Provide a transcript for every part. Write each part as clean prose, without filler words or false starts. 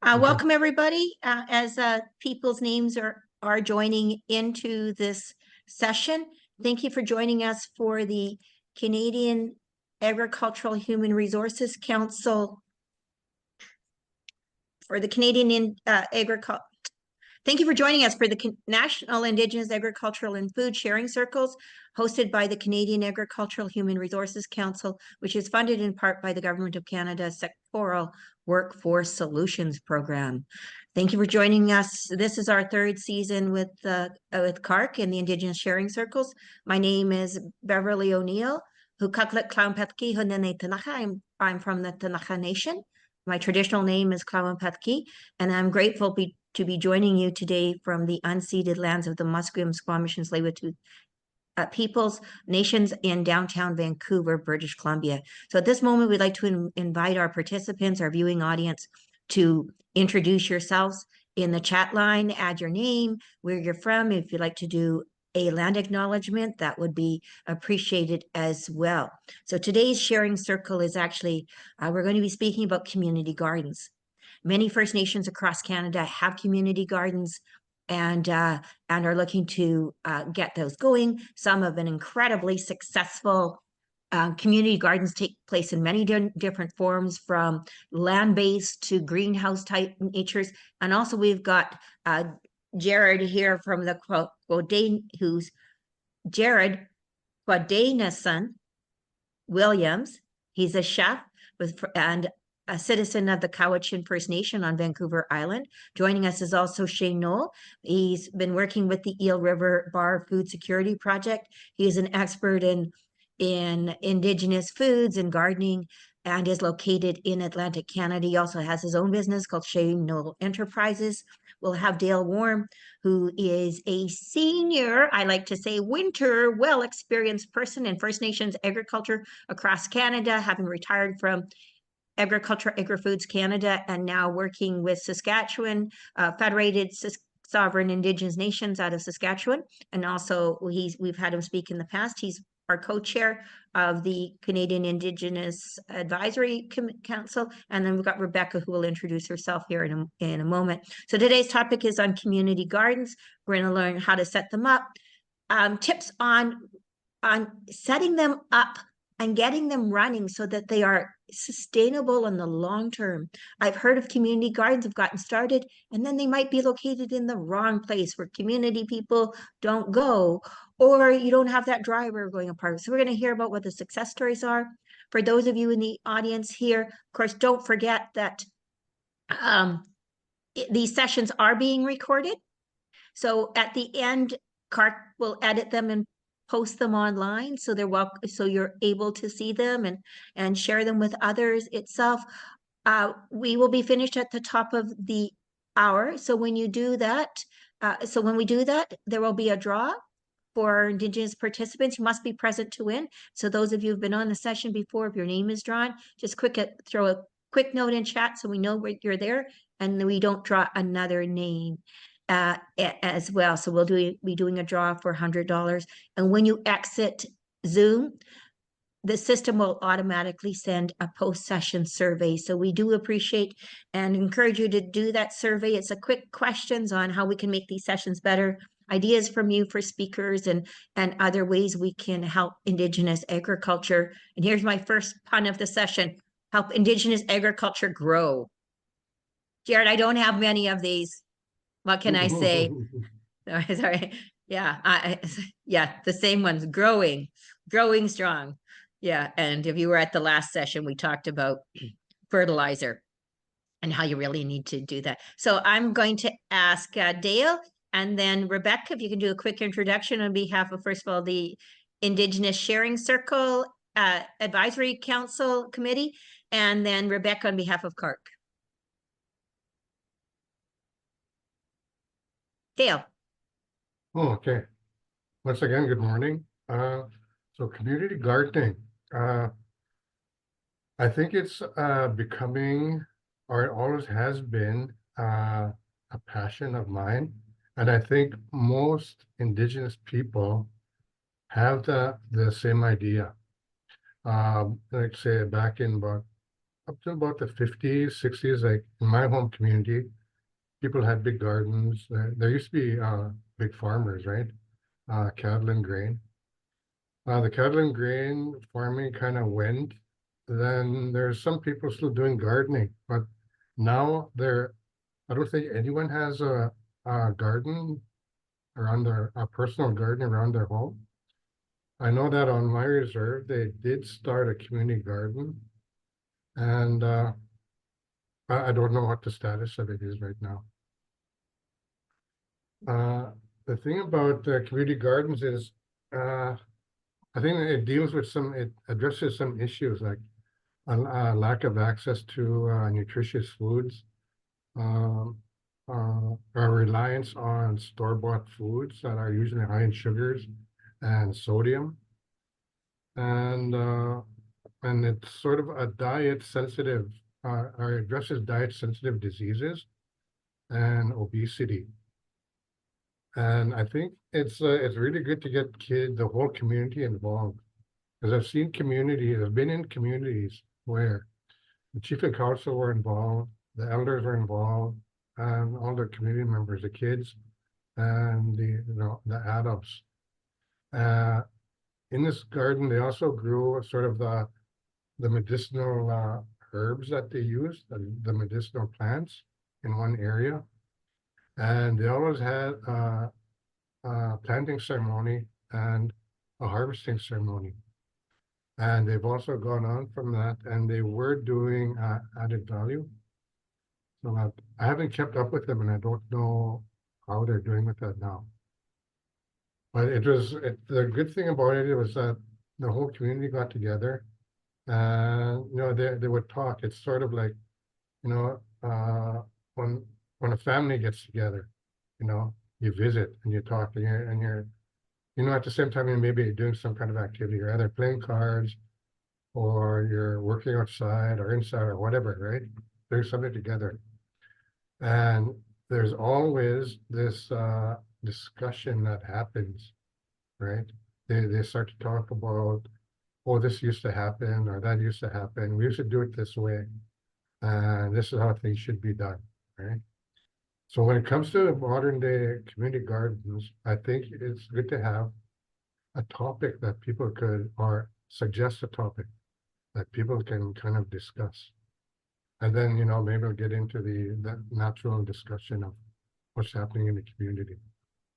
Okay. Welcome, everybody. As people's names are joining into this session, thank you for joining us for the Canadian Agricultural Human Resources Council, for the Canadian Agriculture. Thank you for joining us for the National Indigenous Agricultural and Food Sharing Circles, hosted by the Canadian Agricultural Human Resources Council, which is funded in part by the Government of Canada's Sectoral Workforce Solutions Program. Thank you for joining us. This is our third season with CAHRC and the Indigenous Sharing Circles. My name is Beverly O'Neill. I'm from the Tanaha Nation. My traditional name is Klawempatki, and I'm grateful to be joining you today from the unceded lands of the Musqueam, Squamish, and Tsleil-Waututh peoples, nations in downtown Vancouver, British Columbia. So at this moment, we'd like to invite our participants, our viewing audience, to introduce yourselves in the chat line, add your name, where you're from. If you'd like to do a land acknowledgement, that would be appreciated as well. So today's sharing circle is actually, we're going to be speaking about community gardens. Many First Nations across Canada have community gardens and are looking to get those going. Some have been incredibly successful. Community gardens take place in many different forms, from land-based to greenhouse type natures. And also we've got Jarden here from the who's Jarden Qwustenuxun Williams. He's a chef and a citizen of the Cowichan First Nation on Vancouver Island. Joining us is also Shane Noel. He's been working with the Eel River Bar Food Security Project. He is an expert in Indigenous foods and gardening, and is located in Atlantic Canada. He also has his own business called Shane Noel Enterprises. We'll have Dale Worme, who is a senior, I like to say, winter, well-experienced person in First Nations agriculture across Canada, having retired from Agriculture, Agri-Foods Canada, and now working with Saskatchewan, Federated Sovereign Indigenous Nations out of Saskatchewan. And also we've had him speak in the past. He's our co-chair of the Canadian Indigenous Advisory Council. And then we've got Rebecca, who will introduce herself here in a moment. So today's topic is on community gardens. We're going to learn how to set them up, tips on setting them up and getting them running so that they are sustainable in the long term. I've heard of community gardens have gotten started, and then they might be located in the wrong place where community people don't go, or you don't have that driver going apart. So we're going to hear about what the success stories are. For those of you in the audience here, of course, don't forget that these sessions are being recorded. So at the end, CAHRC will edit them and post them online, so they're welcome, so you're able to see them and share them with others itself. We will be finished at the top of the hour. So when you do that, when we do that, there will be a draw for Indigenous participants. You must be present to win. So those of you who've been on the session before, if your name is drawn, just throw a quick note in chat so we know you're there, and we don't draw another name as well. So we'll be doing a draw for $100. And when you exit Zoom, the system will automatically send a post-session survey. So we do appreciate and encourage you to do that survey. It's a quick questions on how we can make these sessions better, ideas from you for speakers, and other ways we can help Indigenous agriculture. And here's my first pun of the session: help Indigenous agriculture grow. Jarden, I don't have many of these. What can I say? Sorry. Yeah, yeah, the same ones, growing strong. Yeah, and if you were at the last session, we talked about fertilizer and how you really need to do that. So I'm going to ask Dale, and then Rebecca, if you can do a quick introduction on behalf of, first of all, the Indigenous Sharing Circle Advisory Council Committee, and then Rebecca on behalf of CAHRC. Dale. Oh, okay. Once again, good morning. So community gardening. I think it's becoming, or it always has been, a passion of mine. And I think most Indigenous people have the same idea. Like say back in about up to about the 50s, 60s, like in my home community, people had big gardens. There used to be big farmers, right? Cattle and grain. The cattle and grain farming kind of went. Then there's some people still doing gardening, but now I don't think anyone has a garden around a personal garden around their home. I know that on my reserve, they did start a community garden, and I don't know what the status of it is right now. The thing about community gardens is, I think it it addresses some issues like a lack of access to nutritious foods, our reliance on store-bought foods that are usually high in sugars and sodium, and it's sort of a diet sensitive, or addresses diet sensitive diseases and obesity. And I think it's really good to get the whole community involved, because I've seen I've been in communities where the chief and council were involved, the elders were involved, and all the community members, the kids, and the adults. In this garden, they also grew sort of the medicinal herbs that they used, the medicinal plants in one area. And they always had a planting ceremony and a harvesting ceremony. And they've also gone on from that, and they were doing added value. So I haven't kept up with them, and I don't know how they're doing with that now. But the good thing about it was that the whole community got together, and they would talk. It's sort of like, when a family gets together, you visit and you talk, and you're at the same time you may be doing some kind of activity. You're either playing cards, or you're working outside or inside or whatever, right? Doing something together. And there's always this discussion that happens, right? They start to talk about, oh, this used to happen, or that used to happen. We used to do it this way, and this is how things should be done, right? So when it comes to modern day community gardens, I think it's good to have a topic that people could, or suggest a topic that people can kind of discuss. And then, maybe we'll get into the natural discussion of what's happening in the community.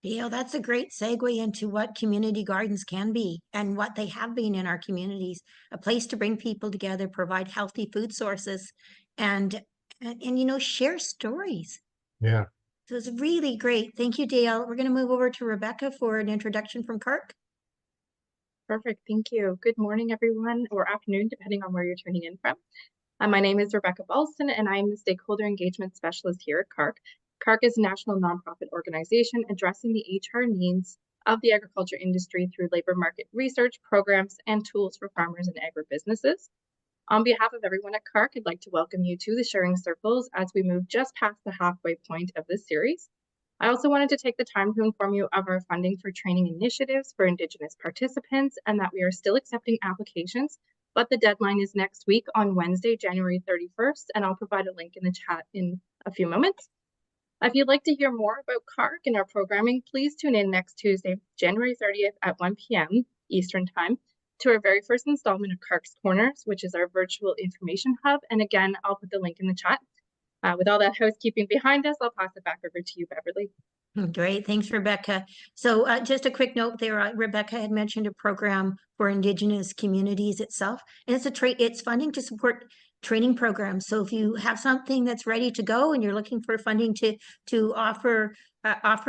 Dale, that's a great segue into what community gardens can be and what they have been in our communities, a place to bring people together, provide healthy food sources, and share stories. Yeah. So it's really great. Thank you, Dale. We're going to move over to Rebecca for an introduction from CAHRC. Perfect. Thank you. Good morning, everyone, or afternoon, depending on where you're tuning in from. My name is Rebecca Balston, and I'm the Stakeholder Engagement Specialist here at CAHRC. CAHRC is a national nonprofit organization addressing the HR needs of the agriculture industry through labor market research, programs, and tools for farmers and agribusinesses. On behalf of everyone at CAHRC, I'd like to welcome you to the Sharing Circles as we move just past the halfway point of this series. I also wanted to take the time to inform you of our funding for training initiatives for Indigenous participants, and that we are still accepting applications, but the deadline is next week on Wednesday, January 31st, and I'll provide a link in the chat in a few moments. If you'd like to hear more about CAHRC and our programming, please tune in next Tuesday, January 30th at 1 p.m. Eastern Time to our very first installment of CAHRC's Corners, which is our virtual information hub. And again, I'll put the link in the chat. With all that housekeeping behind us, I'll pass it back over to you, Beverly. Great. Thanks, Rebecca. So just a quick note there, Rebecca had mentioned a program for Indigenous communities itself, and it's funding to support training programs. So if you have something that's ready to go and you're looking for funding to offer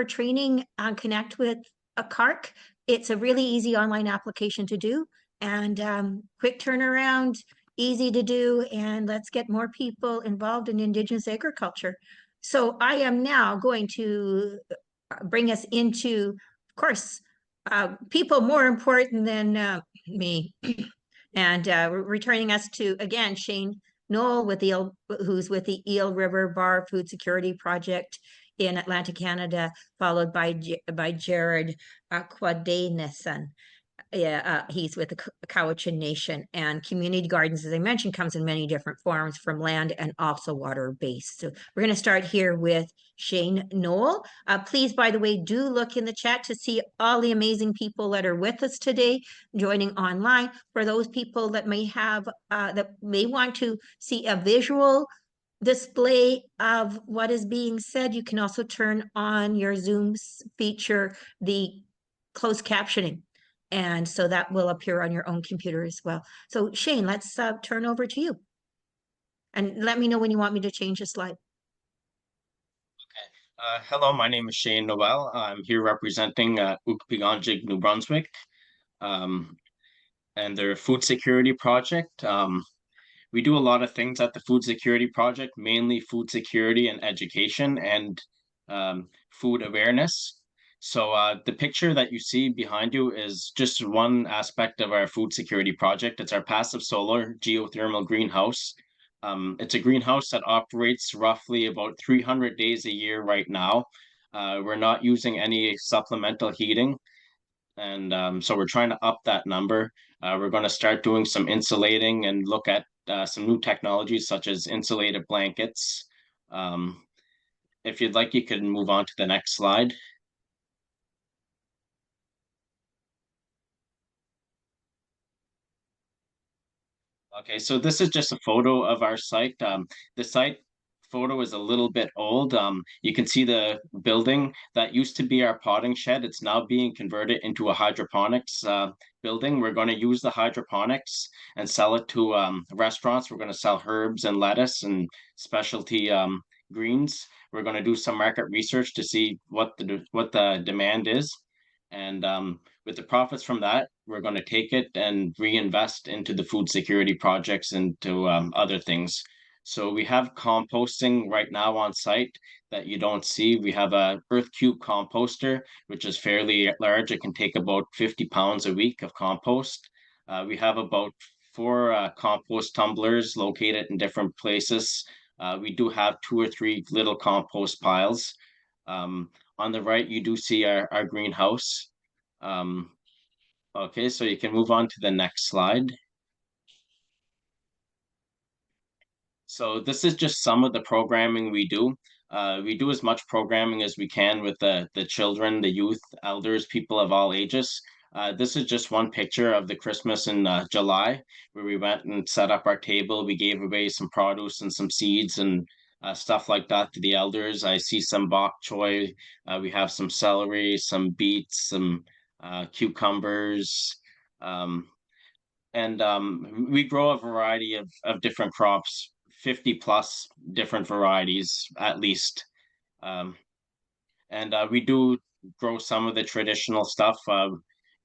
training, connect with a CAHRC, it's a really easy online application to do, and quick turnaround, easy to do, and let's get more people involved in Indigenous agriculture. So I am now going to bring us into, of course, people more important than me, and returning us to, again, Shane Noel who's with the Eel River Bar Food Security Project in Atlantic Canada, followed by Jarden Qwustenuxun he's with the Cowichan Nation, and community gardens, as I mentioned, comes in many different forms, from land and also water-based. So we're going to start here with Shane Noel. Please, by the way, do look in the chat to see all the amazing people that are with us today, joining online. For those people that may have, that may want to see a visual display of what is being said, you can also turn on your Zoom feature, the closed captioning. And so that will appear on your own computer as well. So Shane, let's turn over to you. And let me know when you want me to change the slide. Hello, my name is Shane Noel. I'm here representing Ukpiganjig, New Brunswick, and their food security project. We do a lot of things at the food security project, mainly food security and education and food awareness. So the picture that you see behind you is just one aspect of our food security project. It's our passive solar geothermal greenhouse. It's a greenhouse that operates roughly about 300 days a year right now. We're not using any supplemental heating. And so we're trying to up that number. We're going to start doing some insulating and look at some new technologies such as insulated blankets. If you'd like, you could move on to the next slide. Okay, so this is just a photo of our site. The site photo is a little bit old. You can see the building that used to be our potting shed. It's now being converted into a hydroponics building. We're going to use the hydroponics and sell it to restaurants. We're going to sell herbs and lettuce and specialty greens. We're going to do some market research to see what the demand is. And with the profits from that, we're going to take it and reinvest into the food security projects and to other things. So we have composting right now on site that you don't see. We have a Earth Cube composter, which is fairly large. It can take about 50 pounds a week of compost. We have about 4 compost tumblers located in different places. We do have 2 or 3 little compost piles. On the right, you do see our greenhouse. Okay, so you can move on to the next slide. So this is just some of the programming we do. We do as much programming as we can with the children, the youth, elders, people of all ages. This is just one picture of the Christmas in July, where we went and set up our table. We gave away some produce and some seeds and stuff like that to the elders. I see some bok choy. We have some celery, some beets, some cucumbers. And we grow a variety of different crops, 50 plus different varieties at least. And we do grow some of the traditional stuff.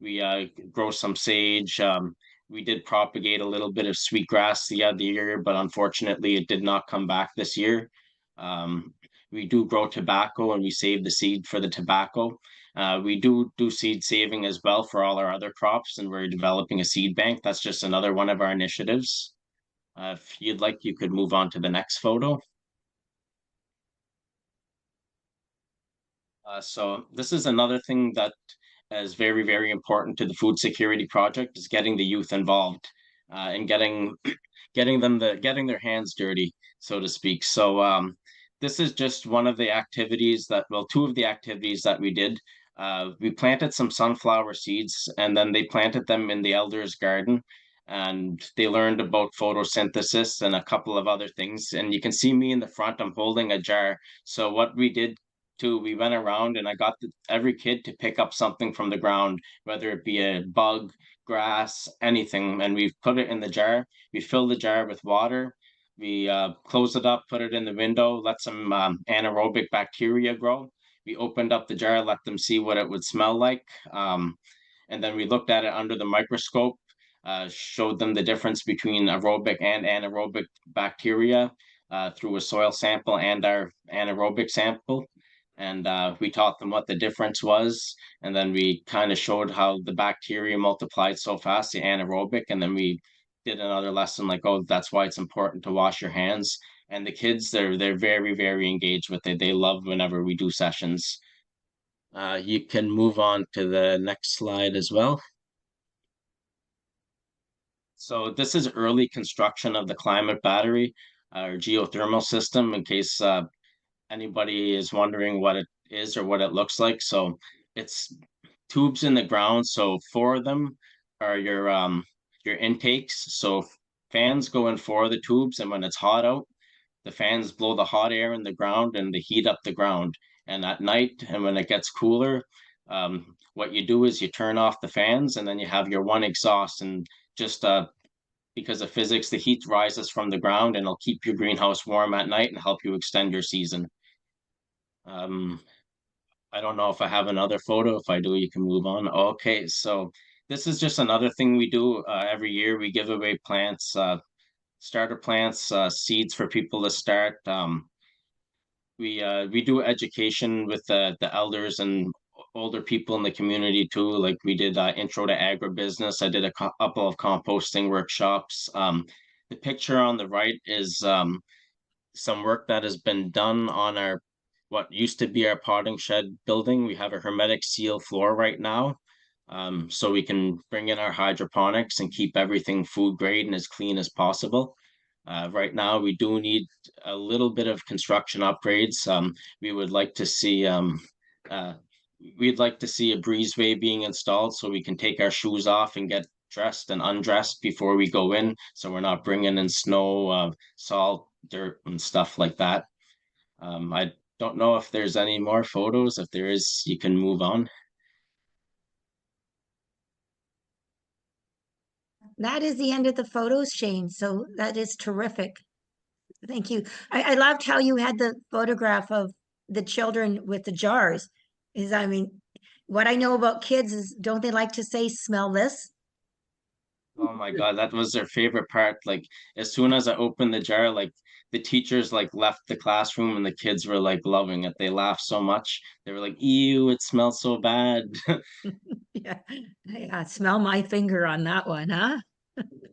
We grow some sage. We did propagate a little bit of sweetgrass the other year, but unfortunately it did not come back this year. We do grow tobacco and we save the seed for the tobacco. We do seed saving as well for all our other crops, and we're developing a seed bank. That's just another one of our initiatives. If you'd like, you could move on to the next photo. So this is another thing that is very, very important to the food security project, is getting the youth involved and getting their hands dirty, so to speak. So this is just one of the activities that, well, 2 of the activities that we did. We planted some sunflower seeds, and then they planted them in the elders' garden, and they learned about photosynthesis and a couple of other things. And you can see me in the front, I'm holding a jar. So what we did too, we went around and I got every kid to pick up something from the ground, whether it be a bug, grass, anything, and we put it in the jar. We fill the jar with water. We close it up, put it in the window, let some anaerobic bacteria grow. We opened up the jar, let them see what it would smell like. And then we looked at it under the microscope, showed them the difference between aerobic and anaerobic bacteria through a soil sample and our anaerobic sample. And we taught them what the difference was. And then we kind of showed how the bacteria multiplied so fast, the anaerobic. And then we did another lesson like, oh, that's why it's important to wash your hands. And the kids, they're very, very engaged with it. They love whenever we do sessions. You can move on to the next slide as well. So this is early construction of the climate battery, or geothermal system, in case anybody is wondering what it is or what it looks like. So it's tubes in the ground. So four of them are your intakes. So fans go in four of the tubes, and when it's hot out, the fans blow the hot air in the ground and they heat up the ground. And at night, and when it gets cooler, what you do is you turn off the fans, and then you have your one exhaust. And just because of physics, the heat rises from the ground and it'll keep your greenhouse warm at night and help you extend your season. Um, I don't know if I have another photo. If I do, you can move on. Okay, so this is just another thing we do every year. We give away plants, starter plants, seeds for people to start. We do education with the elders and older people in the community too. Like we did intro to agribusiness. I did a couple of composting workshops. The picture on the right is some work that has been done on our what used to be our potting shed building. We have a hermetic seal floor right now. So we can bring in our hydroponics and keep everything food grade and as clean as possible. Right now, we do need a little bit of construction upgrades. We would like to see uh, we'd like to see a breezeway being installed so we can take our shoes off and get dressed and undressed before we go in, so we're not bringing in snow, salt, dirt, and stuff like that. I don't know if there's any more photos. If there is, you can move on. That is the end of the photos, Shane. So that is terrific. Thank you. I loved how you had the photograph of the children with the jars. I mean, what I know about kids is, don't they like to say, smell this? Oh my God, that was their favorite part. Like as soon as I opened the jar, like the teachers like left the classroom and the kids were like loving it. They laughed so much. They were like, "Ew, it smells so bad." Yeah, yeah, smell my finger on that one, huh?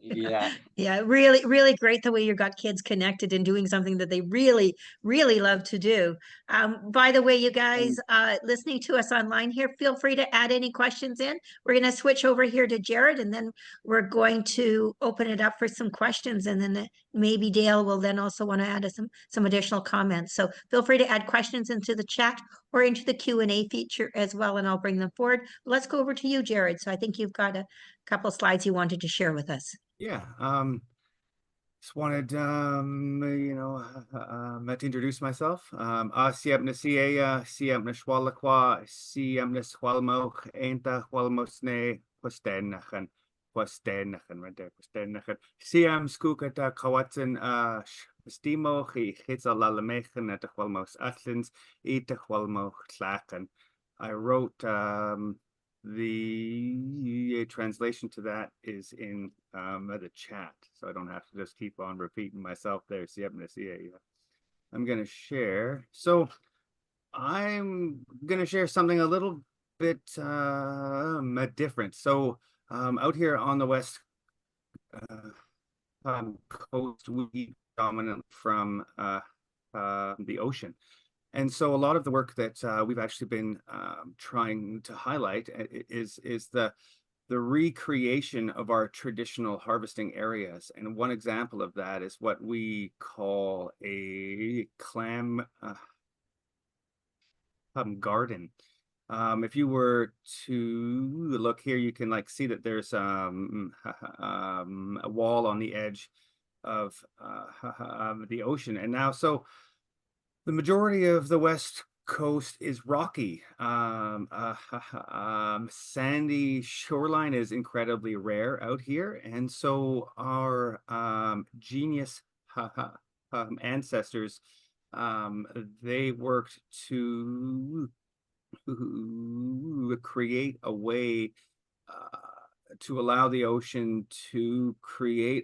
Yeah. Yeah, really, really great the way you got kids connected and doing something that they really, really love to do. By the way, you guys listening to us online here, feel free to add any questions in. We're going to switch over here to Jared, and then we're going to open it up for some questions, and then maybe Dale will then also want to add some additional comments. So feel free to add questions into the chat or into the Q&A feature as well, and I'll bring them forward. Let's go over to you, Jared. So I think you've got a couple slides you wanted to share with us. Yeah, just wanted, to introduce myself. Siam na siya, siam na swalakwa, siam na swalmoch, enta swalmosne, Qwustenuxun right there, Qwustenuxun. Siam skukata kawatsen, stimoch, hitza lalamechen at the swalmos atlins, eat the swalmoch tlaken. I wrote, the translation to that is in the chat, so I don't have to just keep on repeating myself there. I'm going to share. So I'm going to share something a little bit different. So out here on the west coast, we dominant from the ocean. And so a lot of the work that we've actually been trying to highlight is the recreation of our traditional harvesting areas. And one example of that is what we call a clam garden. If you were to look here, you can like see that there's a wall on the edge of the ocean. And now, so the majority of the West Coast is rocky. Sandy shoreline is incredibly rare out here. And so our genius ancestors, they worked to create a way to allow the ocean to create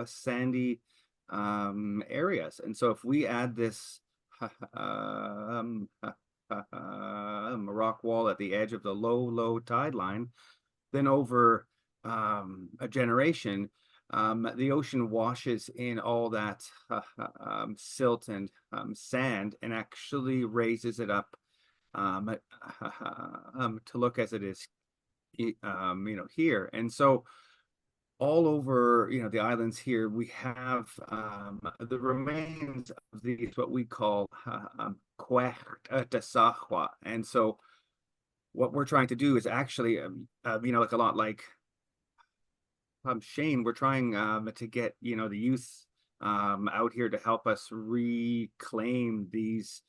sandy areas. And so if we add this rock wall at the edge of the low tide line, then over a generation, the ocean washes in all that silt and sand and actually raises it up to look as it is here. And so all over, the islands here, we have the remains of these, what we call CAHRC. And so what we're trying to do is actually, like a lot like Shane, we're trying to get, the youth out here to help us reclaim these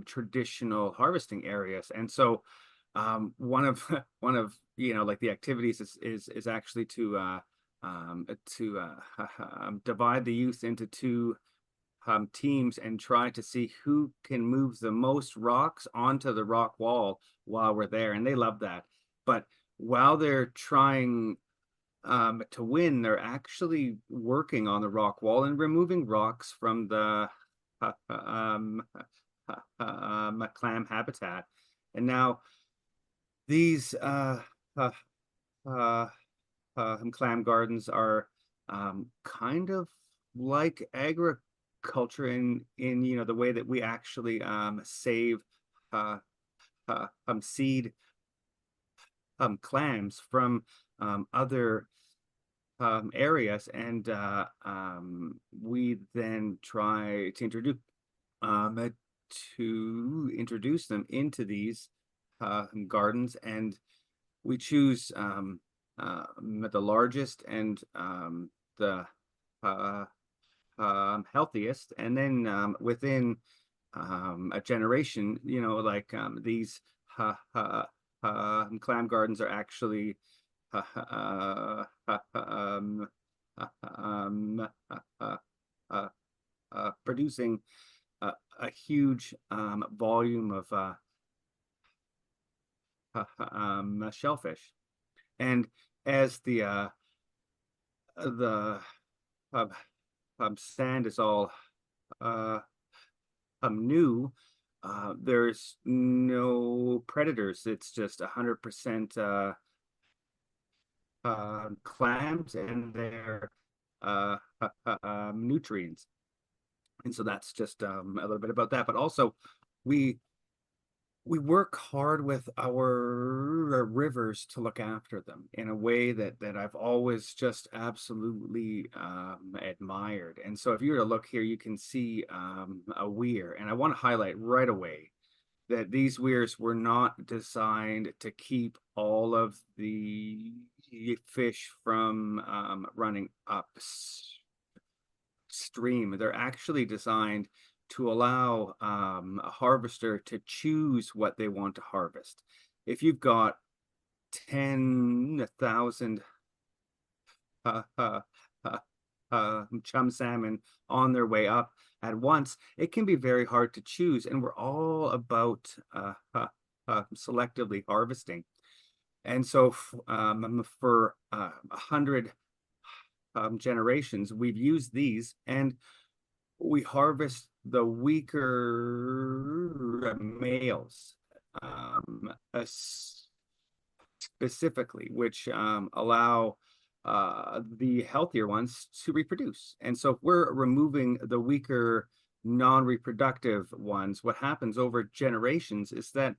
traditional harvesting areas. And so one of like the activities is actually to divide the youth into two teams and try to see who can move the most rocks onto the rock wall while we're there. And they love that. But while they're trying to win, they're actually working on the rock wall and removing rocks from the clam habitat. And now these clam gardens are kind of like agriculture in the way that we actually save seed clams from other areas, and we then try to introduce them into these gardens, and we choose the largest and the healthiest, and then within a generation, like these clam gardens are actually producing a huge volume of shellfish. And as the sand is all new, there's no predators. It's just 100% clams and their nutrients. And so that's just a little bit about that. But also we work hard with our rivers to look after them in a way that I've always just absolutely admired. And so if you were to look here, you can see a weir, and I want to highlight right away that these weirs were not designed to keep all of the fish from running upstream. They're actually designed to allow a harvester to choose what they want to harvest. If you've got 10,000 chum salmon on their way up at once, it can be very hard to choose. And we're all about selectively harvesting. And so for 100 generations, we've used these, and we harvest the weaker males specifically, which allow the healthier ones to reproduce. And so if we're removing the weaker non-reproductive ones, what happens over generations is that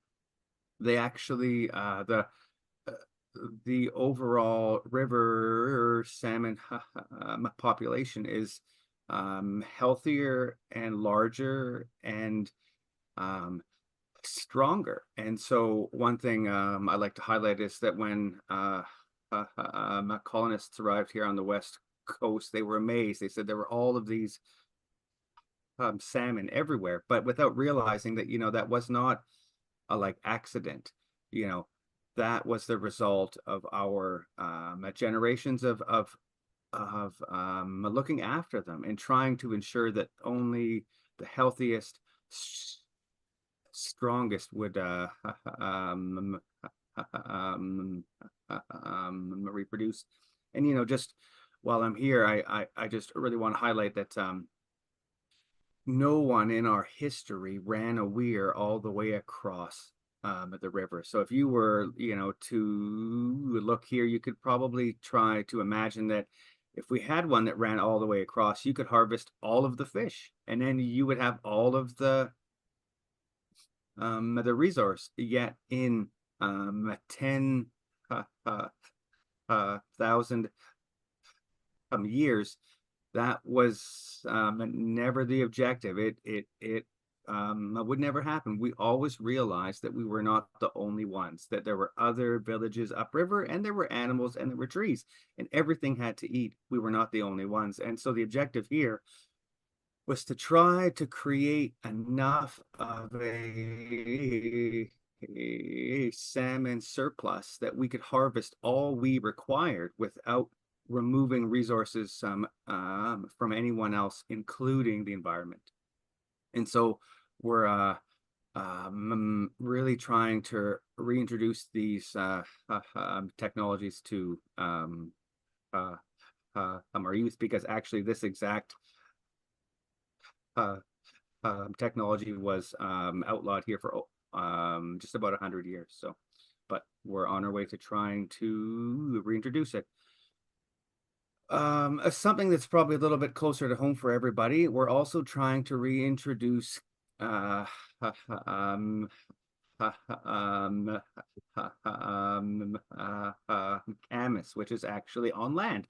they actually the overall river salmon population is healthier and larger and stronger. And so one thing I like to highlight is that when colonists arrived here on the West Coast, they were amazed. They said there were all of these salmon everywhere, but without realizing that, that was not a like accident. That was the result of our generations of looking after them and trying to ensure that only the healthiest, strongest would reproduce. And just while I'm here, I just really want to highlight that no one in our history ran a weir all the way across the river. So if you were to look here, you could probably try to imagine that if we had one that ran all the way across, you could harvest all of the fish, and then you would have all of the resource. Yet in 10 thousand years, that was never the objective. It would never happen. We always realized that we were not the only ones, that there were other villages upriver, and there were animals, and there were trees, and everything had to eat. We were not the only ones. And so the objective here was to try to create enough of a salmon surplus that we could harvest all we required without removing resources from anyone else, including the environment. And so we're really trying to reintroduce these technologies to our youth, because actually this exact technology was outlawed here for just about 100 years. So, but we're on our way to trying to reintroduce it. Something that's probably a little bit closer to home for everybody, we're also trying to reintroduce camas, which is actually on land.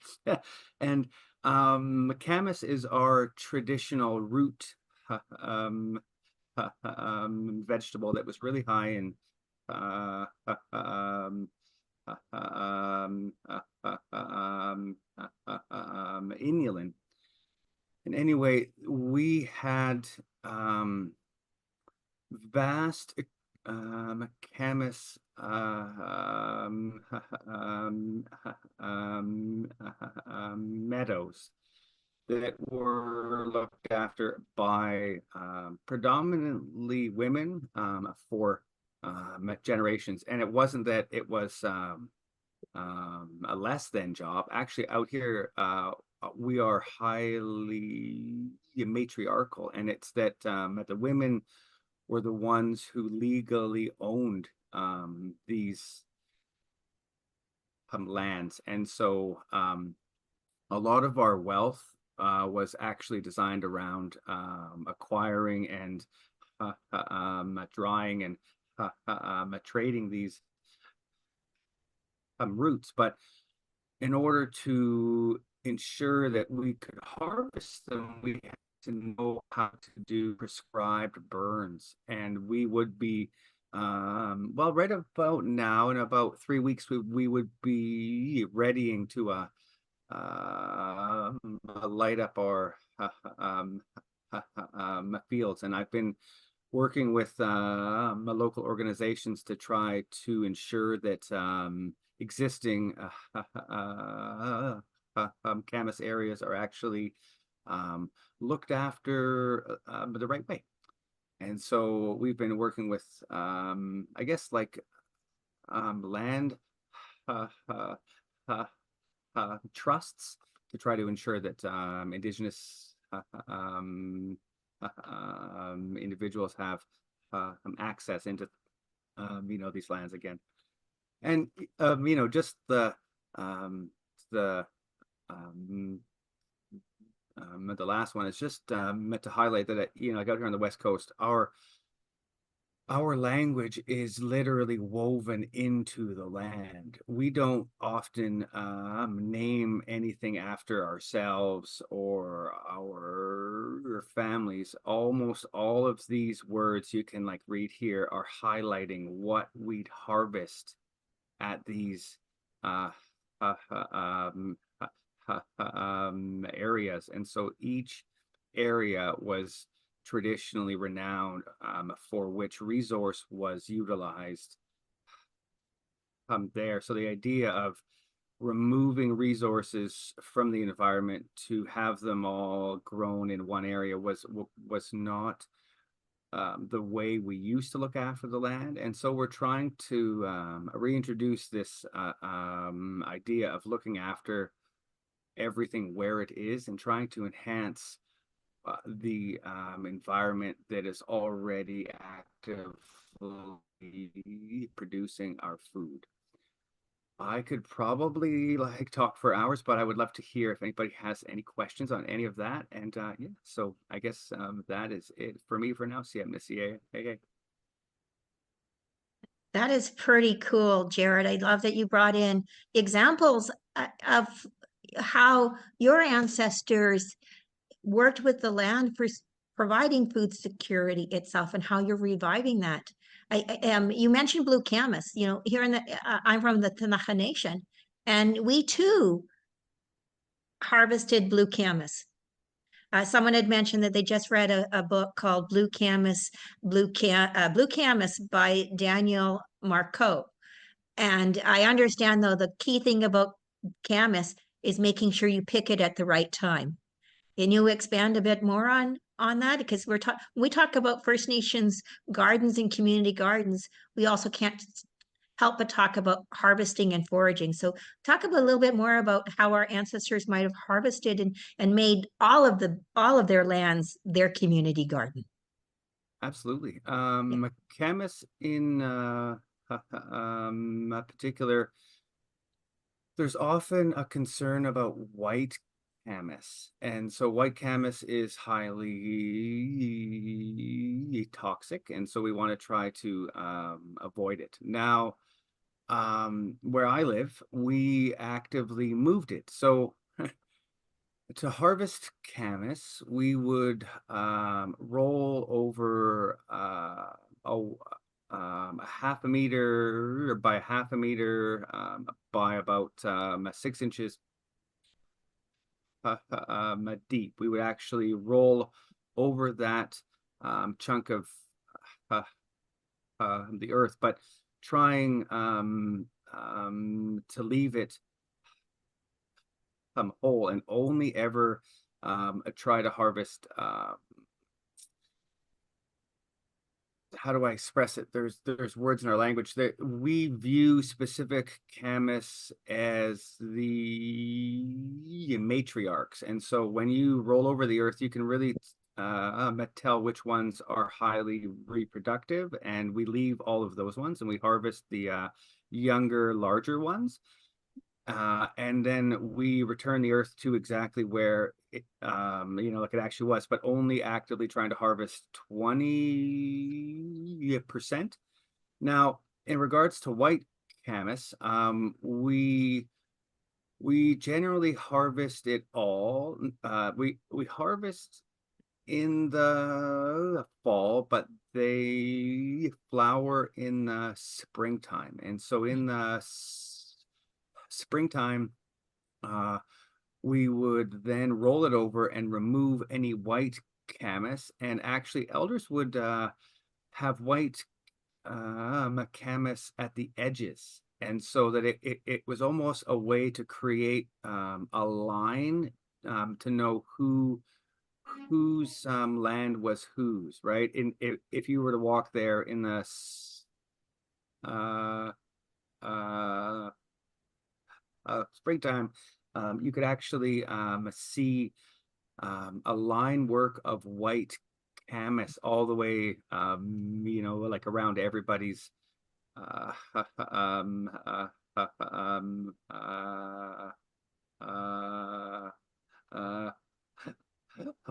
And camas is our traditional root vegetable that was really high in inulin. And anyway, we had vast camas meadows that were looked after by predominantly women for generations. And it wasn't that it was a less than job. Actually, out here, we are highly matriarchal, and it's that the women were the ones who legally owned these lands. And so a lot of our wealth was actually designed around acquiring and drying and trading these roots. But in order to ensure that we could harvest them, we had to know how to do prescribed burns. And we would be well, right about now, in about 3 weeks, we would be readying to light up our fields. And I've been working with my local organizations to try to ensure that existing camas areas are actually looked after the right way. And so we've been working with, I guess, like land trusts to try to ensure that Indigenous individuals have access into, these lands again. And, just the last one is just meant to highlight that, like out here on the West Coast, our language is literally woven into the land. We don't often name anything after ourselves or our families. Almost all of these words you can like read here are highlighting what we'd harvest at these areas. And so each area was traditionally renowned for which resource was utilized there. So the idea of removing resources from the environment to have them all grown in one area was not the way we used to look after the land. And so we're trying to reintroduce this idea of looking after everything where it is and trying to enhance the environment that is already actively producing our food. I could probably talk for hours, but I would love to hear if anybody has any questions on any of that. And yeah, so I guess that is it for me for now. CAHRC. Hey. That is pretty cool, Jared. I love that you brought in examples of how your ancestors worked with the land for providing food security itself and how you're reviving that. You mentioned blue camas. You know, here in the I'm from the Ktunaxa Nation, and we too harvested blue camas. Someone had mentioned that they just read a book called Blue Camas by Daniel Marcoux. And I understand, though, the key thing about camas is making sure you pick it at the right time. Can you expand a bit more on that? Because we talk about First Nations gardens and community gardens, we also can't help but talk about harvesting and foraging. So talk a little bit more about how our ancestors might have harvested and made all of their lands their community garden. Absolutely. Camas in particular, there's often a concern about white camas, and so white camas is highly toxic, and so we want to try to avoid it. Now, where I live, we actively moved it. So to harvest camas, we would roll over a half a meter by half a meter by about 6 inches deep. We would actually roll over that chunk of the earth, but trying to leave it whole, and only ever try to harvest. How do I express it? There's words in our language that we view specific camas as the matriarchs, and so when you roll over the earth, you can really tell which ones are highly reproductive, and we leave all of those ones, and we harvest the younger, larger ones. And then we return the earth to exactly where it, like it actually was, but only actively trying to harvest 20%. Now, in regards to white camas, we generally harvest it all. We harvest in the fall, but they flower in the springtime, and so in the springtime, we would then roll it over and remove any white camas, and actually elders would have white camas at the edges, and so that it was almost a way to create a line to know whose land was whose, right? If you were to walk there in the springtime, you could actually see a line work of white camas all the way, like around everybody's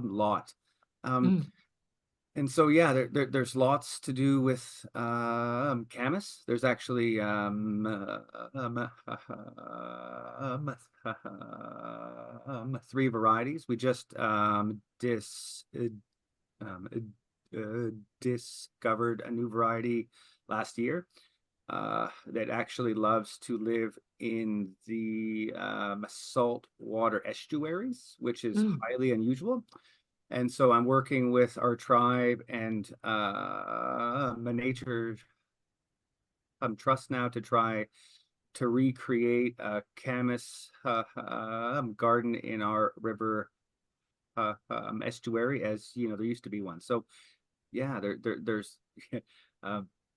lot. And so, yeah, there's lots to do with camas. There's actually 3 varieties. We just discovered a new variety last year that actually loves to live in the saltwater estuaries, which is highly unusual. And so I'm working with our tribe and nature trust now to try to recreate a camas garden in our river estuary, as you know, there used to be one. So yeah, there's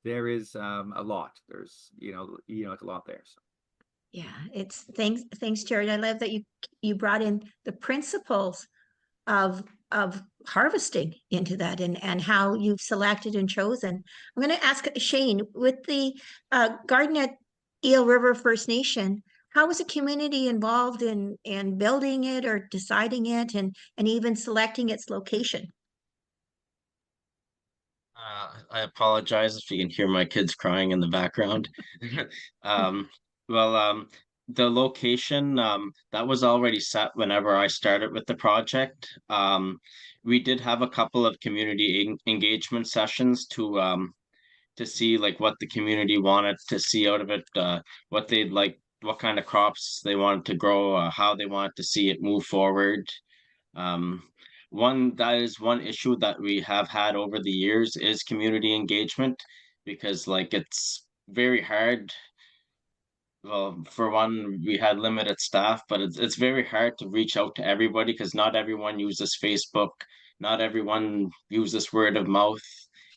there is a lot. There's it's a lot there. So. Yeah, it's thanks, Jared. I love that you brought in the principles of harvesting into that, and how you've selected and chosen. I'm going to ask Shane, with the garden at Eel River First Nation, how was the community involved in building it or deciding it and even selecting its location? I apologize if you can hear my kids crying in the background. Um, well, the location, that was already set whenever I started with the project. We did have a couple of community engagement sessions to see like what the community wanted to see out of it, what they'd like, what kind of crops they wanted to grow, how they wanted to see it move forward. Um, that is one issue that we have had over the years is community engagement, because like it's very hard. Well, for one, we had limited staff, but it's very hard to reach out to everybody because not everyone uses Facebook, not everyone uses word of mouth.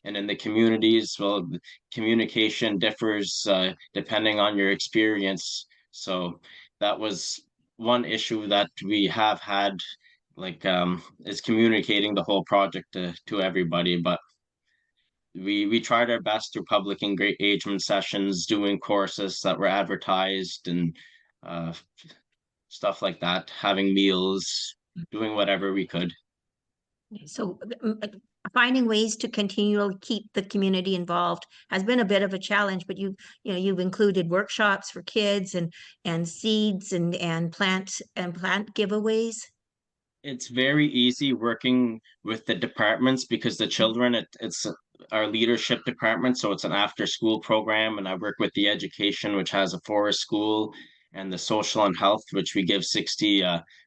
And in the communities, well, the communication differs depending on your experience. So that was one issue that we have had, like is communicating the whole project to everybody. But we tried our best through public engagement sessions, doing courses that were advertised and uh, stuff like that, having meals, doing whatever we could. So finding ways to continually keep the community involved has been a bit of a challenge, but you've included workshops for kids and seeds and plant giveaways. It's very easy working with the departments because the children, it's our leadership department, so it's an after school program, and I work with the education, which has a forest school, and the social and health, which we give 60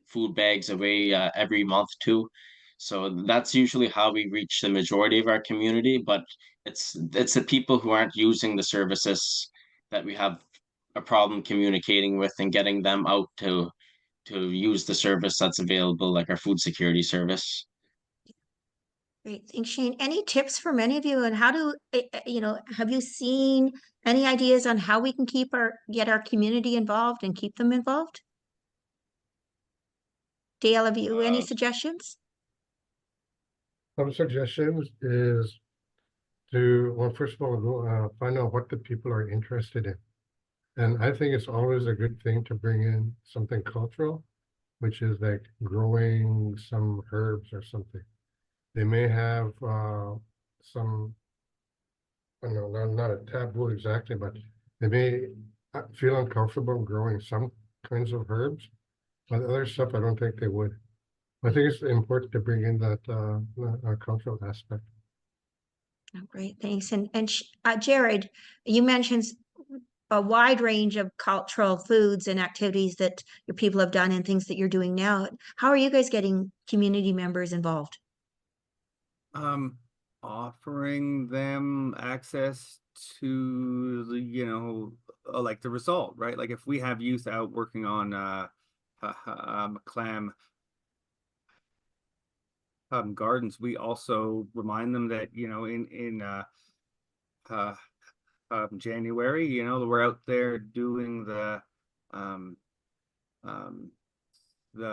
food bags away every month to. So that's usually how we reach the majority of our community, but it's the people who aren't using the services that we have a problem communicating with and getting them out to use the service that's available, like our food security service. Great, thanks, Shane. Any tips from any of you on how to, have you seen any ideas on how we can get our community involved and keep them involved? Dale, have you any suggestions? Some suggestions is to, well, first of all, go, find out what the people are interested in. And I think it's always a good thing to bring in something cultural, which is like growing some herbs or something. They may have some, I don't know, not a taboo exactly, but they may feel uncomfortable growing some kinds of herbs, but other stuff I don't think they would. I think it's important to bring in that cultural aspect. Oh, great, thanks. And Jared, you mentioned a wide range of cultural foods and activities that your people have done and things that you're doing now. How are you guys getting community members involved? Offering them access to the, like the result, right? Like if we have youth out working on clam gardens, we also remind them that, in January, we're out there doing the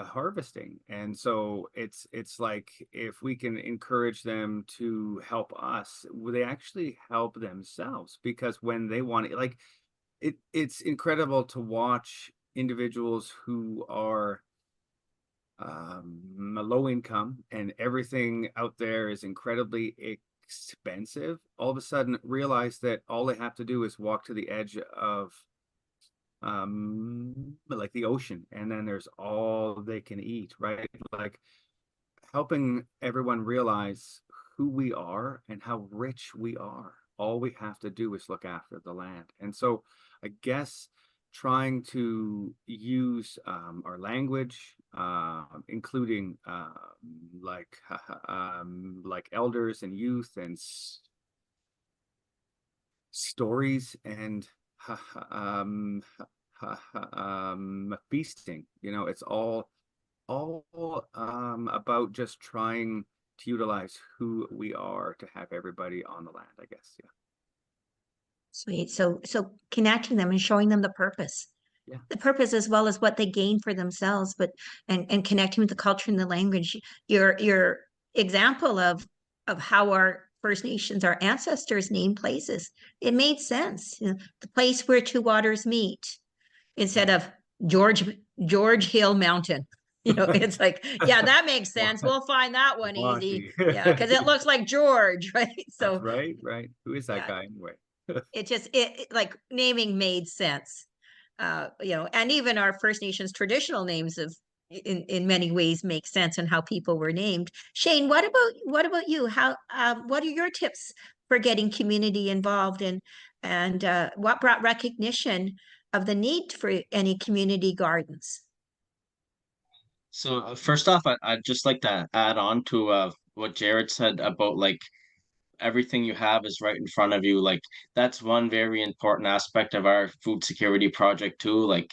harvesting. And so it's like if we can encourage them to help us, they actually help themselves, because when they want it, like it's incredible to watch individuals who are low income and everything out there is incredibly expensive, all of a sudden realize that all they have to do is walk to the edge of like the ocean, and then there's all they can eat, right? Like helping everyone realize who we are and how rich we are. All we have to do is look after the land. And so I guess trying to use our language, including like elders and youth and stories and feasting, it's all about just trying to utilize who we are to have everybody on the land, I guess. Yeah. Sweet. So connecting them and showing them the purpose. Yeah. The purpose as well as what they gain for themselves, but and connecting with the culture and the language. Your example of how our First Nations, our ancestors named places, it made sense. The place where two waters meet, instead of George Hill Mountain. It's like, yeah, that makes sense. We'll find that one easy. Monty. Yeah, because it looks like George, right? That's So right, right. Who is that yeah. guy anyway? Like naming made sense. And even our First Nations traditional names in many ways make sense and how people were named. Shane, what about you? What are your tips for getting community involved and what brought recognition of the need for any community gardens? So first off, I'd just like to add on to what Jared said about like everything you have is right in front of you. Like that's one very important aspect of our food security project too. Like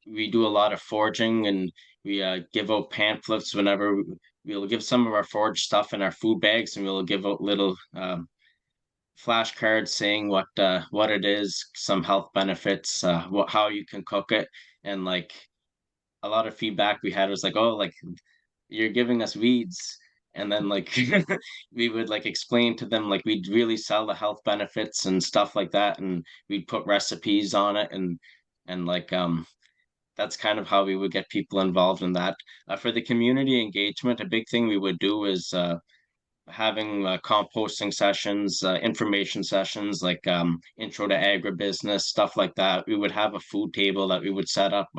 we do a lot of foraging and we give out pamphlets whenever we'll give some of our forage stuff in our food bags and we'll give out little flashcards saying what it is, some health benefits, how you can cook it, and like a lot of feedback we had was like, oh, like you're giving us weeds. And then like we would like explain to them like we'd really sell the health benefits and stuff like that, and we'd put recipes on it and like that's kind of how we would get people involved in that. For the community engagement, a big thing we would do is having composting sessions, information sessions like intro to agribusiness, stuff like that. We would have a food table that we would set up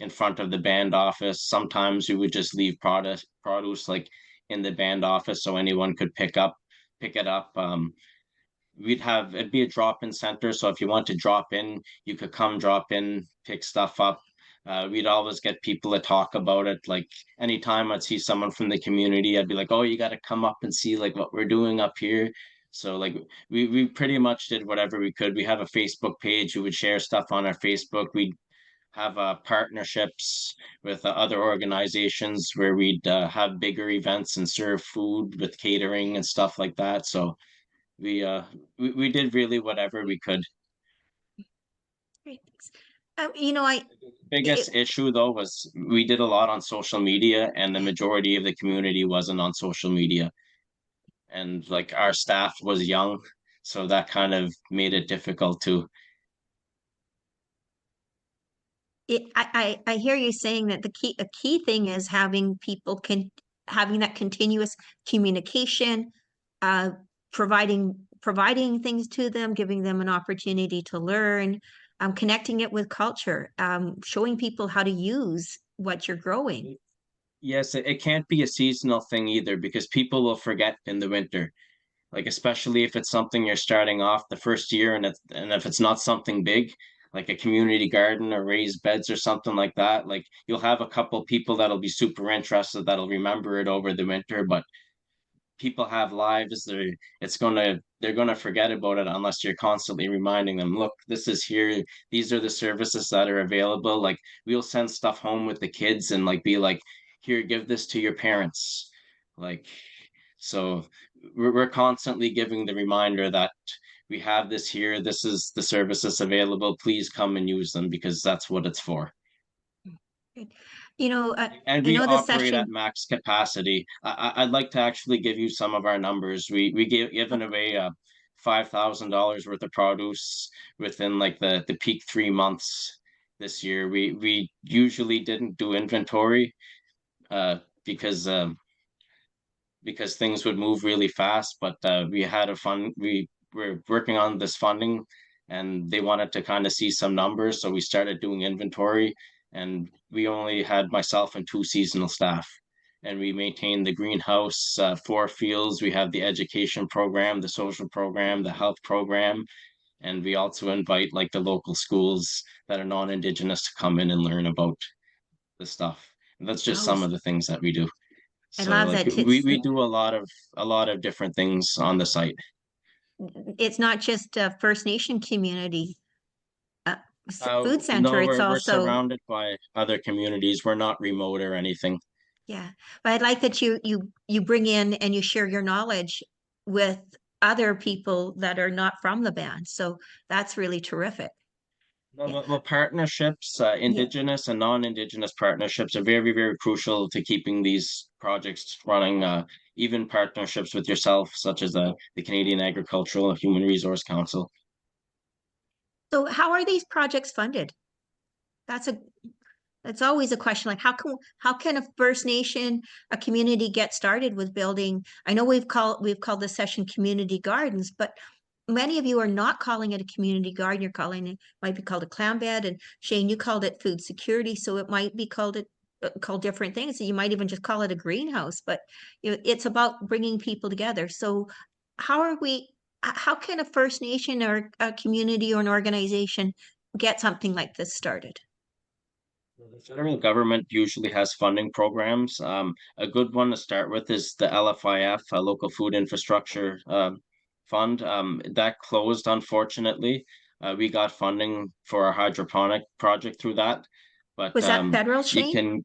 in front of the band office. Sometimes we would just leave produce like in the band office so anyone could pick it up. It'd be a drop-in center. So if you want to drop in, you could come drop in, pick stuff up. We'd always get people to talk about it. Like anytime I'd see someone from the community, I'd be like, "Oh, you got to come up and see like what we're doing up here." So like we pretty much did whatever we could. We have a Facebook page. We would share stuff on our Facebook. We'd have partnerships with other organizations where we'd have bigger events and serve food with catering and stuff like that. So we did really whatever we could. Great, thanks. I Biggest issue though was we did a lot on social media and the majority of the community wasn't on social media. And like our staff was young, so that kind of made it difficult too. I hear you saying that a key thing is having having that continuous communication, providing things to them, giving them an opportunity to learn, connecting it with culture, showing people how to use what you're growing. Yes, it can't be a seasonal thing either because people will forget in the winter. Like especially if it's something you're starting off the first year and if it's not something big, like a community garden or raised beds or something like that, like you'll have a couple people that'll be super interested that'll remember it over the winter, but people have lives, they're gonna forget about it unless you're constantly reminding them, look, this is here, these are the services that are available. Like we'll send stuff home with the kids and like be like, here, give this to your parents. Like so we're constantly giving the reminder that we have this here, this is the services available, please come and use them because that's what it's for. And I we know the operate at session. max capacity. I'd like to actually give you some of our numbers. We given away $5,000 worth of produce within like the peak 3 months this year. We usually didn't do inventory uh, because because things would move really fast. But we had a fund. We were working on this funding, and they wanted to kind of see some numbers, so we started doing inventory. And we only had myself and 2 seasonal staff, and we maintained the greenhouse, 4 fields. We have the education program, the social program, the health program, and we also invite like the local schools that are non-Indigenous to come in and learn about the stuff. And that's just Oh, some of the things that we do. I So love like that. we do a lot of different things on the site. It's not just a First Nation community food center. No, It's we're also, surrounded by other communities. We're not remote or anything. yeah. But I like that you bring in and you share your knowledge with other people that are not from the band. So that's really terrific. Yeah. Well, partnerships, Indigenous and non-Indigenous partnerships are very, very crucial to keeping these projects running. Even partnerships with yourself, such as the Canadian Agricultural Human Resource Council. So how are these projects funded? That's a It's always a question like how can a First Nation, a community get started with building? I know we've called this session community gardens, but many of you are not calling it a community garden. You're calling it, might be called a clam bed, and Shane, you called it food security, so it might be called different things. So you might even just call it a greenhouse, but it's about bringing people together. So how can a First Nation or a community or an organization get something like this started? The federal government usually has funding programs. A good one to start with is the LFIF, Local Food Infrastructure Fund. That closed, unfortunately. We got funding for our hydroponic project through that. But Was that federal, you Shane? can,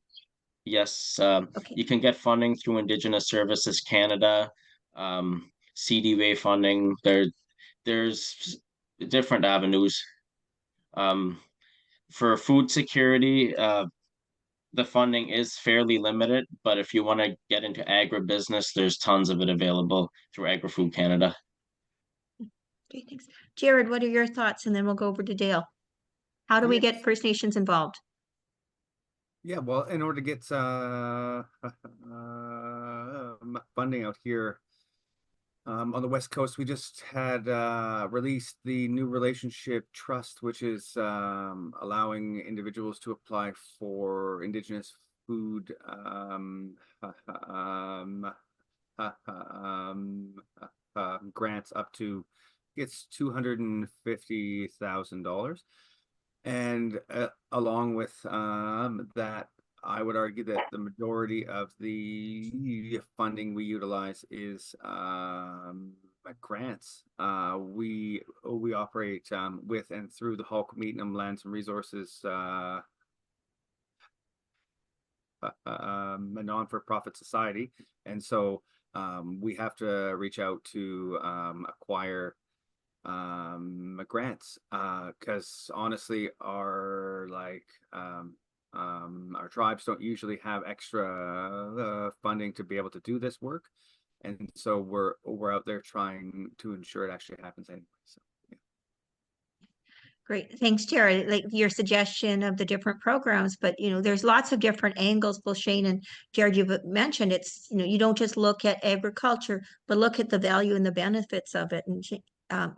yes, Okay. you can get funding through Indigenous Services Canada, CDWA funding. There's different avenues. For food security, the funding is fairly limited, but if you want to get into agribusiness, there's tons of it available through Agri-Food Canada. Okay, thanks. Jared, what are your thoughts? And then we'll go over to Dale. How do we get First Nations involved? Yeah, well, in order to get funding out here on the West Coast, we just had released the new relationship trust, which is allowing individuals to apply for Indigenous food grants up to it's $250,000. And along with that, I would argue that the majority of the funding we utilize is grants. We operate with and through the Hulk Meetingham Lands and Resources a non-for-profit society, and so we have to reach out to acquire grants because honestly our tribes don't usually have extra funding to be able to do this work, and so we're out there trying to ensure it actually happens anyway. So yeah. Great, thanks, Jared. Like your suggestion of the different programs, but there's lots of different angles. Both Shane and Jared, you've mentioned it's you don't just look at agriculture, but look at the value and the benefits of it. And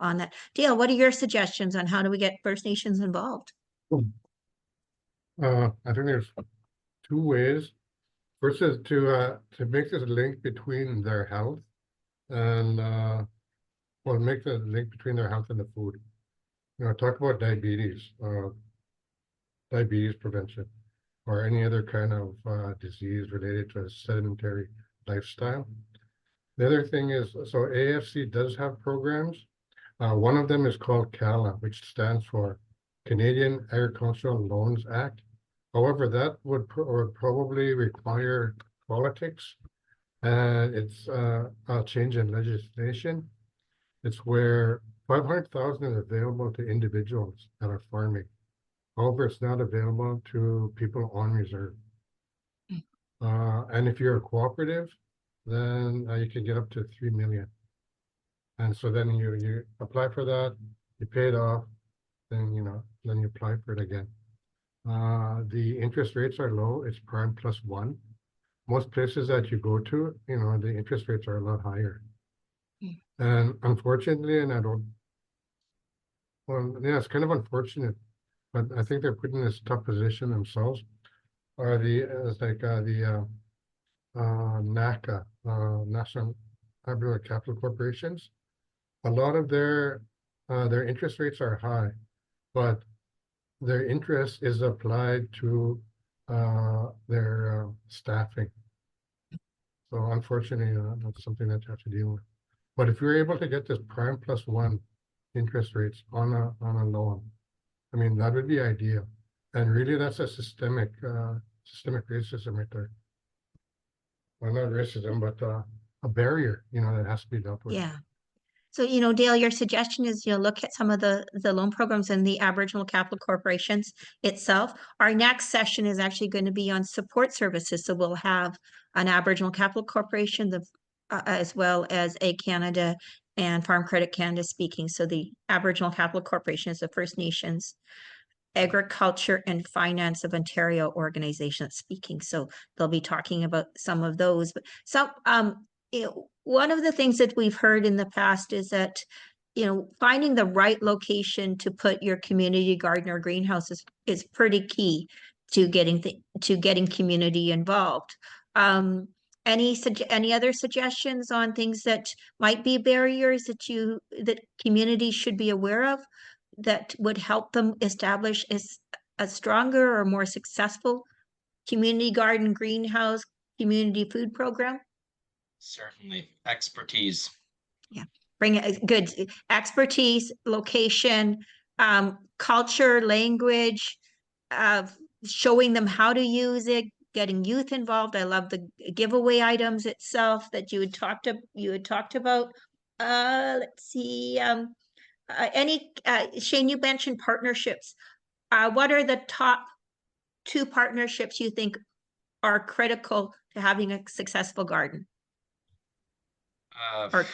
on that, Dale, what are your suggestions on how do we get First Nations involved? I think there's two ways. First is to make this link between their health and make the link between their health and the food. Talk about diabetes prevention, or any other kind of disease related to a sedentary lifestyle. The other thing is, so AFC does have programs. One of them is called CAHRC, which stands for Canadian Agricultural Loans Act. However, that would probably require politics, and it's a change in legislation. It's where 500,000 is available to individuals that are farming. However, it's not available to people on reserve. And if you're a cooperative, then you can get up to 3 million. And so then you apply for that, you pay it off, then then you apply for it again. The interest rates are low. It's prime +1. Most places that you go to, the interest rates are a lot higher. And unfortunately, it's kind of unfortunate, but I think they're put in this tough position themselves. Are the NACA, National Aboriginal Capital Corporations. A lot of their interest rates are high, but their interest is applied to their staffing. So unfortunately, that's something that you have to deal with. But if you're able to get this prime +1 interest rates on a loan, I mean, that would be ideal. And really, that's a systemic racism right there. Well, not racism, but a barrier, that has to be dealt with. Yeah. So, Dale, your suggestion is, look at some of the loan programs in the Aboriginal Capital Corporations itself. Our next session is actually going to be on support services. So we'll have an Aboriginal Capital Corporation, as well as a Canada and Farm Credit Canada speaking. So the Aboriginal Capital Corporation is the First Nations Agriculture and Finance of Ontario organization that's speaking. So they'll be talking about some of those. But some one of the things that we've heard in the past is that finding the right location to put your community garden or greenhouse is pretty key to getting community involved. Any other suggestions on things that might be barriers that communities should be aware of that would help them establish a stronger or more successful community garden, greenhouse, community food program? Certainly, expertise. Yeah, bring good expertise, location, culture, language, showing them how to use it, getting youth involved. I love the giveaway items itself that you had talked about. Let's see. Shane, you mentioned partnerships. What are the top 2 partnerships you think are critical to having a successful garden? Or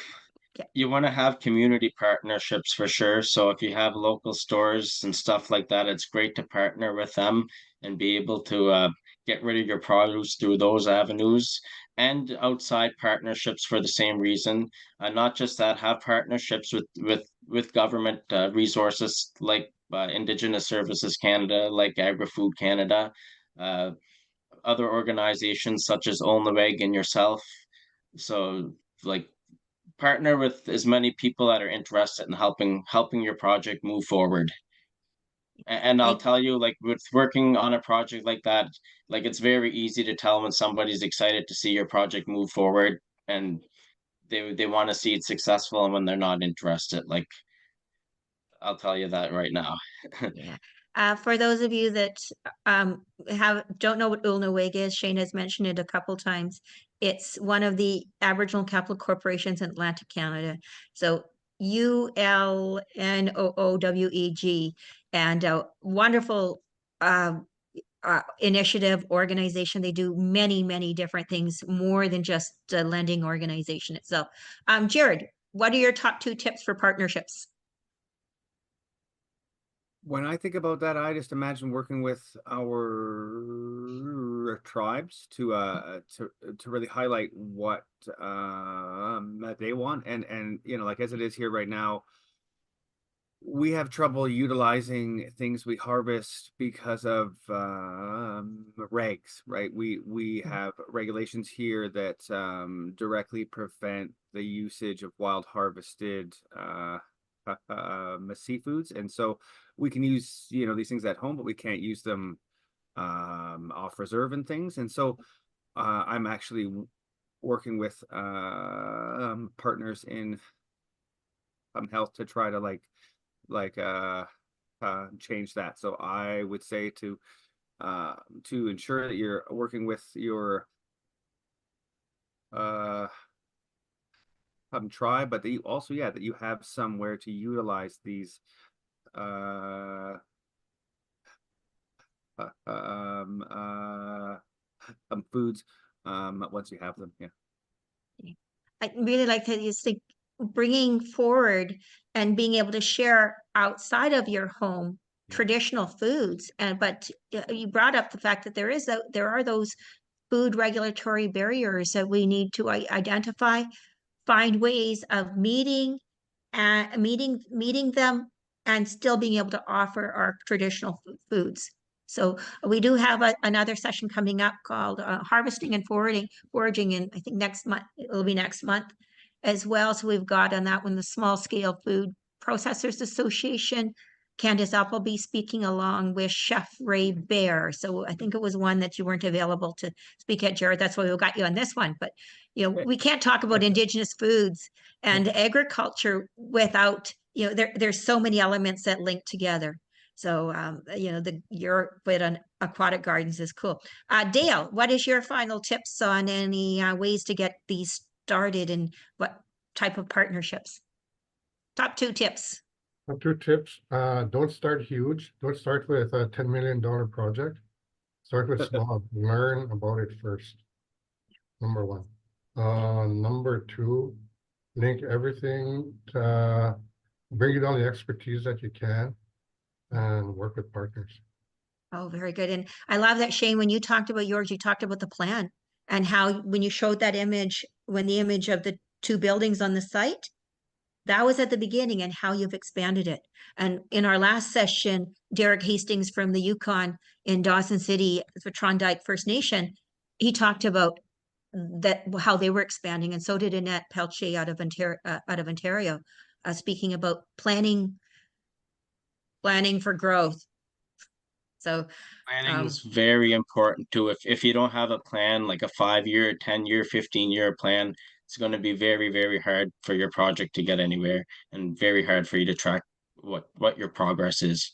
You want to have community partnerships for sure. So if you have local stores and stuff like that, it's great to partner with them and be able to get rid of your produce through those avenues, and outside partnerships for the same reason. Not just that, have partnerships with government resources like Indigenous Services Canada, like Agri-Food Canada, other organizations such as Olnaweg and yourself. So like partner with as many people that are interested in helping your project move forward. And I'll tell you, like with working on a project like that, like it's very easy to tell when somebody's excited to see your project move forward and they want to see it successful, and when they're not interested, like I'll tell you that right now. Yeah. For those of you that don't know what Ulnaweg is, Shane has mentioned it a couple times. It's one of the Aboriginal capital corporations in Atlantic Canada. So ULNOOWEG, and a wonderful initiative organization. They do many different things, more than just a lending organization itself. Jared, what are your top 2 tips for partnerships? When I think about that, I just imagine working with our tribes to really highlight what they want, and like as it is here right now, we have trouble utilizing things we harvest because of regs, right? We have regulations here that directly prevent the usage of wild harvested seafoods, and so we can use these things at home, but we can't use them off reserve and things. And so I'm actually working with partners in health to try to change that. So I would say to ensure that you're working with your tribe, but that you also that you have somewhere to utilize these foods once you have them. I really like to just think bringing forward and being able to share outside of your home traditional foods, but you brought up the fact that there are those food regulatory barriers that we need to identify, find ways of meeting them, and still being able to offer our traditional foods. So we do have another session coming up called Harvesting and Foraging, and I think next month, it'll be next month as well. So we've got on that one, the Small Scale Food Processors Association. Candace Appleby speaking along with Chef Ray Bear. So I think it was one that you weren't available to speak at, Jared. That's why we got you on this one. But we can't talk about Indigenous foods and agriculture without there's so many elements that link together. So your bit on aquatic gardens is cool. Dale, what is your final tips on any ways to get these started, and what type of partnerships? Top 2 tips. Top 2 tips. Don't start huge. Don't start with a $10 million project. Start with small. Learn about it first. Number 1. Number 2, link everything to bring in all the expertise that you can. and work with partners. Oh, very good. And I love that, Shane, when you talked about yours, you talked about the plan and how when you showed that image, when the image of the two buildings on the site, that was at the beginning and how you've expanded it. And in our last session, Derek Hastings from the Yukon in Dawson City for Trondike First Nation, he talked about that how they were expanding, and so did Annette Pelche out of Ontario, speaking about planning for growth. So Planning is very important too. If you don't have a plan, like a 5-year, 10-year, 15-year plan, it's going to be very, very hard for your project to get anywhere and very hard for you to track what your progress is.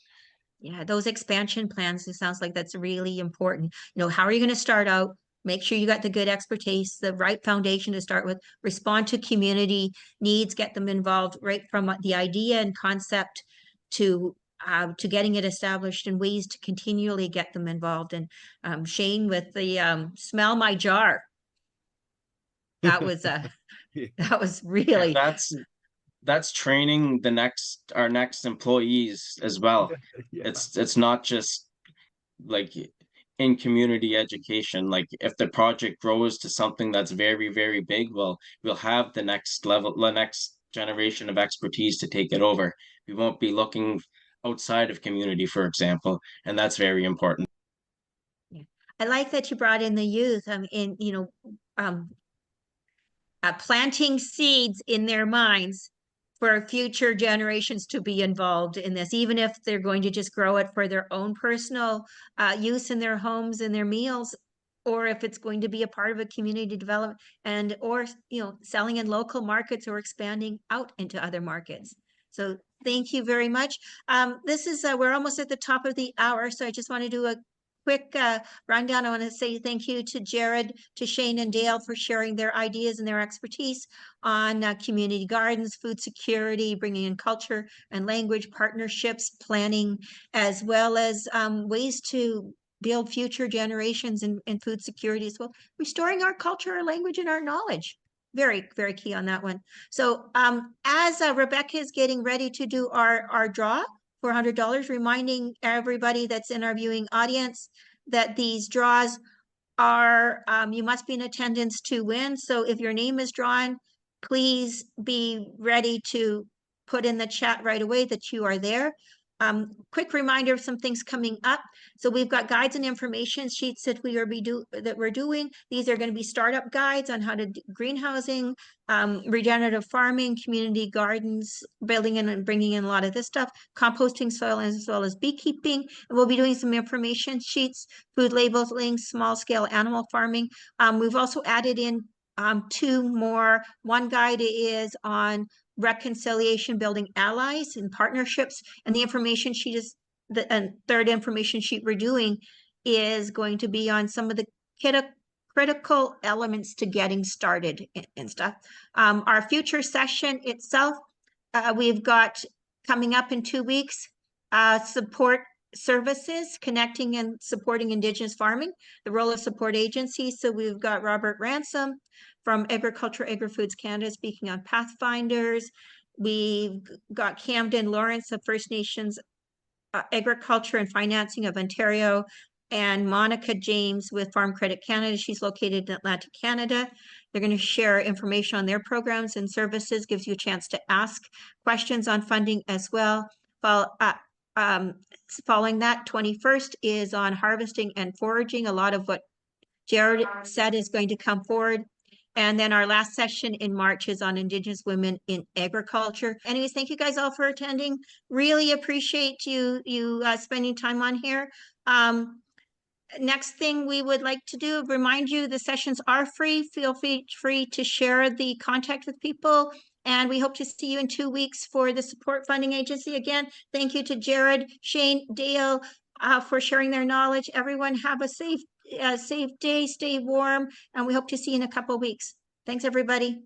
yeah, those expansion plans, it sounds like that's really important. You know, how are you going to start out? Make sure you got the good expertise, the right foundation to start with, respond to community needs, get them involved right from the idea and concept to getting it established, and ways to continually get them involved. And Shane with the smell my jar. That was that was really That's training our next employees as well. Yeah. It's not just like in community education. Like if the project grows to something that's very, very big, well, we'll have the next generation of expertise to take it over. We won't be looking outside of community, for example, and that's very important. I like that you brought in the youth. Planting seeds in their minds for future generations to be involved in this, even if they're going to just grow it for their own personal use in their homes and their meals, or if it's going to be a part of a community development or selling in local markets or expanding out into other markets. So thank you very much. This is we're almost at the top of the hour, so I just want to do a quick rundown. I want to say thank you to Jared, to Shane and Dale for sharing their ideas and their expertise on community gardens, food security, bringing in culture and language partnerships, planning, as well as ways to build future generations in food security as well. Restoring our culture, our language, and our knowledge. Very, very key on that one. So as Rebecca is getting ready to do our draw, $400, reminding everybody that's in our viewing audience that these draws are, you must be in attendance to win. So if your name is drawn, please be ready to put in the chat right away that you are there. Quick reminder of some things coming up. So we've got guides and information sheets that we're doing. These are going to be startup guides on how to do greenhousing, regenerative farming, community gardens, building in and bringing in a lot of this stuff, composting soil, as well as beekeeping. And we'll be doing some information sheets, food labels, links, small scale animal farming. We've also added in 2 more. One guide is on reconciliation, building allies and partnerships, and the information sheet is the third information sheet we're doing is going to be on some of the critical elements to getting started and stuff. Our future session itself, we've got coming up in 2 weeks, support services, connecting and supporting Indigenous farming, the role of support agencies. So we've got Robert Ransom from Agriculture Agri-Foods Canada speaking on Pathfinders. We've got Camden Lawrence of First Nations Agriculture and Financing of Ontario, and Monica James with Farm Credit Canada. She's located in Atlantic Canada. They're going to share information on their programs and services, gives you a chance to ask questions on funding as well. Following that, 21st is on harvesting and foraging. A lot of what Jared said is going to come forward. And then our last session in March is on Indigenous women in agriculture. Anyways, thank you guys all for attending. Really appreciate you spending time on here. Next thing we would like to do, remind you the sessions are free. Feel free to share the contact with people. And we hope to see you in 2 weeks for the support funding agency. Again, thank you to Jared, Shane, Dale for sharing their knowledge. Everyone have a safe day, stay warm, and we hope to see you in a couple of weeks. Thanks, everybody.